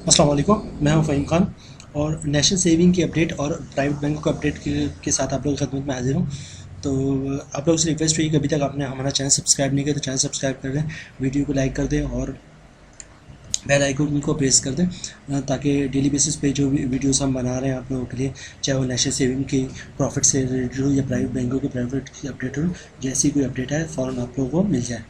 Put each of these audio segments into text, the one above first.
अस्सलाम वालेकुम, मैं हूं फ़हीम खान और नेशनल सेविंग की अपडेट और प्राइवेट बैंकों के अपडेट के साथ आप लोगों की खिदमत में हाजिर हूं। तो आप लोगों से रिक्वेस्ट हुई कि अभी तक आपने हमारा चैनल सब्सक्राइब नहीं किया तो चैनल सब्सक्राइब कर दें, वीडियो को लाइक कर दें और बेल आइकन को प्रेस कर दें ताकि डेली बेसिस पे जो वीडियोस हम बना रहे हैं आप लोगों के लिए, चाहे वो नेशनल सेविंग की प्रॉफिट से रिलेटेड हो या प्राइवेट बैंकों के प्राइवेट की अपडेट हो, जैसी कोई अपडेट है फ़ौरन आप लोगों को मिल जाए।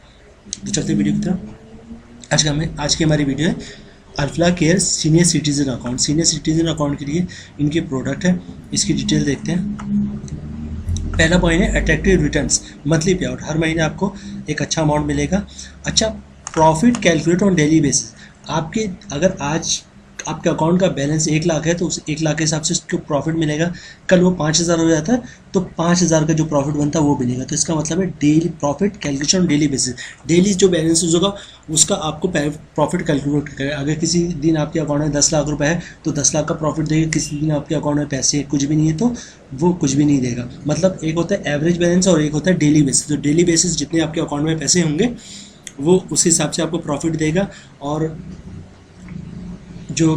तो चलते वीडियो की तरफ। आज की हमारी वीडियो है Alfalah care senior citizen account. Senior citizen account के लिए इनके प्रोडक्ट है, इसकी डिटेल देखते हैं। पहला पॉइंट है अट्रैक्टिव रिटर्न्स, मंथली पे आउट, हर महीने आपको एक अच्छा अमाउंट मिलेगा। अच्छा, profit calculate on daily basis. आपके अगर आज आपके अकाउंट का बैलेंस 1 लाख है तो उस 1 लाख के हिसाब से उसको प्रॉफिट मिलेगा। कल वो 5,000 हो जाता है तो 5,000 का जो प्रॉफिट बनता है वो मिलेगा। तो इसका मतलब है daily profit calculation daily basis. Daily जो बैलेंस होगा उसका आपको प्रॉफिट कैलकुलेट करेगा। अगर किसी दिन आपके अकाउंट में 10 लाख रुपए है तो 10 लाख का प्रॉफिट देगा। किसी दिन आपके अकाउंट में पैसे कुछ भी नहीं है तो वो कुछ भी नहीं देगा। मतलब एक होता है एवरेज बैलेंस और एक होता है डेली बेसिस। तो डेली बेसिस जितने आपके अकाउंट में पैसे होंगे वो उस हिसाब से आपको प्रॉफिट देगा। और जो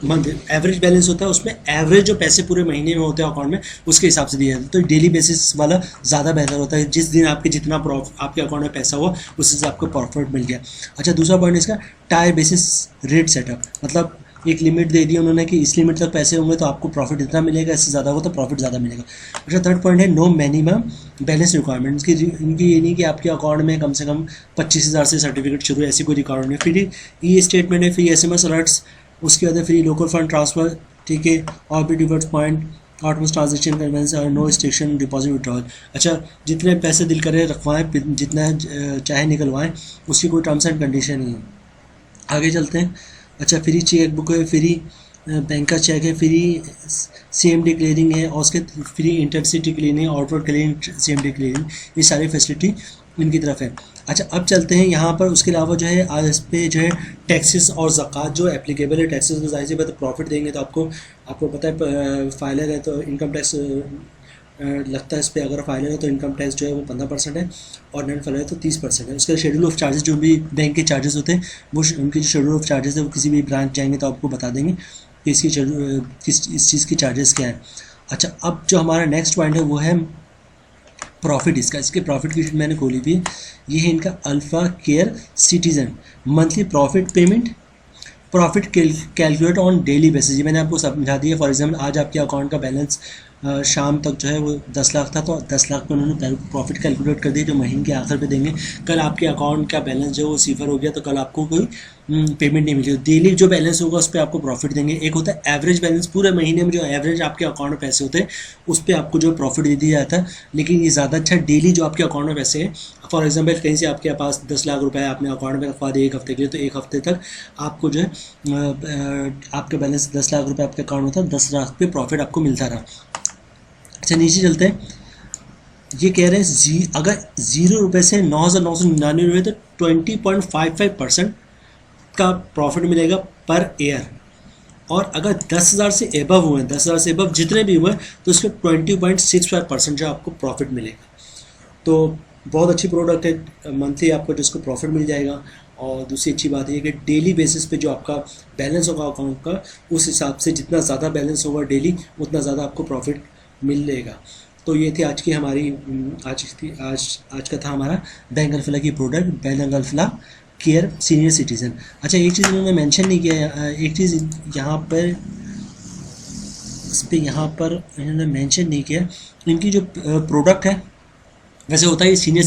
मंथ एवरेज बैलेंस होता है उसमें एवरेज जो पैसे पूरे महीने में होते हैं अकाउंट में उसके हिसाब से दिया जाता है। तो डेली बेसिस वाला ज़्यादा बेहतर होता है। जिस दिन आपके जितना आपके अकाउंट में पैसा हुआ उस हिसाब से आपको प्रॉफिट मिल गया। अच्छा, दूसरा पॉइंट इसका टायर बेसिस रेट सेटअप, मतलब एक लिमिट दे दी उन्होंने कि इस लिमिट तक पैसे होंगे तो आपको प्रॉफिट इतना मिलेगा, इससे ज़्यादा होगा तो प्रॉफिट ज़्यादा मिलेगा। अच्छा, थर्ड पॉइंट है नो मिनिमम बैलेंस रिक्वायरमेंट। इनकी ये नहीं कि आपके अकाउंट में कम से कम 25,000 से सर्टिफिकेट शुरू, ऐसी कोई रिक्वायरमेंट नहीं। फ्री ई स्टेटमेंट है, फ्री SMS अलर्ट्स, उसके बाद फिर लोकल फंड ट्रांसफ़र, ठीक है, और भी diverse point, automatic transaction conveyance और नो स्टेशन डिपॉजिट विड्रॉल। अच्छा, जितने पैसे दिल करे रखवाएं, जितना चाहे निकलवाएं, उसकी कोई टर्म्स एंड कंडीशन नहीं है। आगे चलते हैं। अच्छा, फ्री चेक बुक है, फ्री बैंक का चेक है, फ्री CMD क्लियरिंग है और उसके free intercity clearing, outward clearing, CMD clearing, ये सारी फैसिलिटी इनकी तरफ है। अच्छा, अब चलते हैं यहाँ पर। उसके अलावा जो है आज इस पे जो है टैक्सेस और ज़कात जो एप्लीकेबल है। टैक्सेस में जाहिर सी बात है प्रॉफिट देंगे तो आपको पता है फाइलर है तो इनकम टैक्स लगता है इस पर। अगर फाइलर है तो इनकम टैक्स जो है वो 15% है और नॉन फाइलर है तो 30% है। उसके शेड्यूल ऑफ चार्जेस, जो भी बैंक के चार्जेस होते हैं वो उनके जो शेड्यूल ऑफ चार्जेस है वो किसी भी ब्रांच जाएंगे तो आपको बता देंगे कि इसकी इस चीज़ की चार्जेस क्या है। अच्छा, अब जो हमारा नेक्स्ट पॉइंट है वो है प्रॉफिट। इसके प्रॉफिट की शीट मैंने खोली हुई है। ये है इनका alpha care citizen monthly profit payment, profit calculate on daily basis. ये मैंने आपको समझा दिया। फॉर एग्जांपल आज आपके अकाउंट का बैलेंस शाम तक जो है वो 10 लाख था तो 10 लाख पे उन्होंने प्रॉफिट कैलकुलेट कर दिया जो महीने के आखिर पे देंगे। कल आपके अकाउंट का बैलेंस जो वो सिफर हो गया तो कल आपको कोई पेमेंट नहीं मिली। डेली जो बैलेंस होगा उस पर आपको प्रॉफिट देंगे। एक होता है एवरेज बैलेंस, पूरे महीने में जो एवरेज आपके अकाउंट में पैसे होते हैं उस पर आपको जो प्रॉफिट दे दिया जाता है। लेकिन ये ज़्यादा अच्छा डेली जो आपके अकाउंट में पैसे हैं, फॉर एग्जांपल कहीं से आपके पास 10 लाख रुपए आपने अकाउंट में रखवा दिए 1 हफ्ते के लिए, तो 1 हफ्ते तक आपको जो है आपका बैलेंस 10 लाख रुपए आपके अकाउंट में था, 10 लाख पे प्रॉफिट आपको मिलता रहा। अच्छा, नीचे चलते हैं। ये कह रहे हैं अगर 0 रुपये से 9,999 रुपये तो 20.55% का प्रॉफिट मिलेगा पर ईयर। और अगर 10,000 से एबव हुए, 10,000 से एबव जितने भी हुए तो उसके 20.65% जो आपको प्रॉफिट मिलेगा। तो बहुत अच्छी प्रोडक्ट है, मंथली आपको जिसको प्रॉफिट मिल जाएगा। और दूसरी अच्छी बात है कि डेली बेसिस पे जो आपका बैलेंस होगा अकाउंट का, उस हिसाब से जितना ज़्यादा बैलेंस होगा डेली उतना ज़्यादा आपको प्रॉफिट मिलेगा। तो ये थी आज की हमारी आज का था हमारा बैंक अल्फला की product, bank Alfalah care senior citizen. अच्छा, एक चीज़ इन्होंने मेंशन नहीं किया, एक चीज़ यहाँ पर यहाँ पर इन्होंने मेंशन नहीं किया, इनकी जो प्रोडक्ट है वैसे होता है सीनियर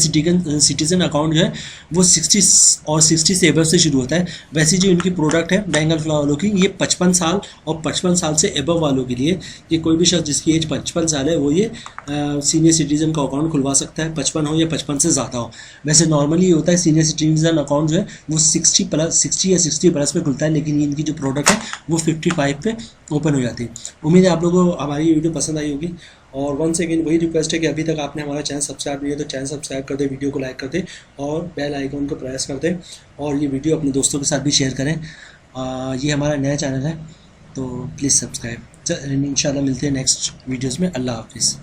सिटीजन अकाउंट जो है वो 60 से एबव से शुरू होता है। वैसे जो इनकी प्रोडक्ट है बैंक अल्फला वालों की, ये 55 साल और 55 साल से एबव वालों के लिए, ये कोई भी शख्स जिसकी एज 55 साल है वो ये सीनियर सिटीजन का अकाउंट खुलवा सकता है, 55 हो या 55 से ज़्यादा हो। वैसे नॉर्मली ये होता है सीनियर सिटीजन अकाउंट जो है वो 60 या 60 प्लस पे खुलता है, लेकिन इनकी जो प्रोडक्ट है वो 55 पे ओपन हो जाती है। उम्मीद है आप लोगों को हमारी वीडियो पसंद आई होगी। और वंस अगेन वही रिक्वेस्ट है कि अभी तक आपने हमारा चैनल सब्सक्राइब नहीं है तो चैनल सब्सक्राइब कर दे, वीडियो को लाइक कर दे और बेल आइकन को प्रेस कर दे और ये वीडियो अपने दोस्तों के साथ भी शेयर करें। ये हमारा नया चैनल है तो प्लीज़ सब्सक्राइब। इंशाल्लाह मिलते हैं नेक्स्ट वीडियोज़ में। अल्लाह हाफिज़।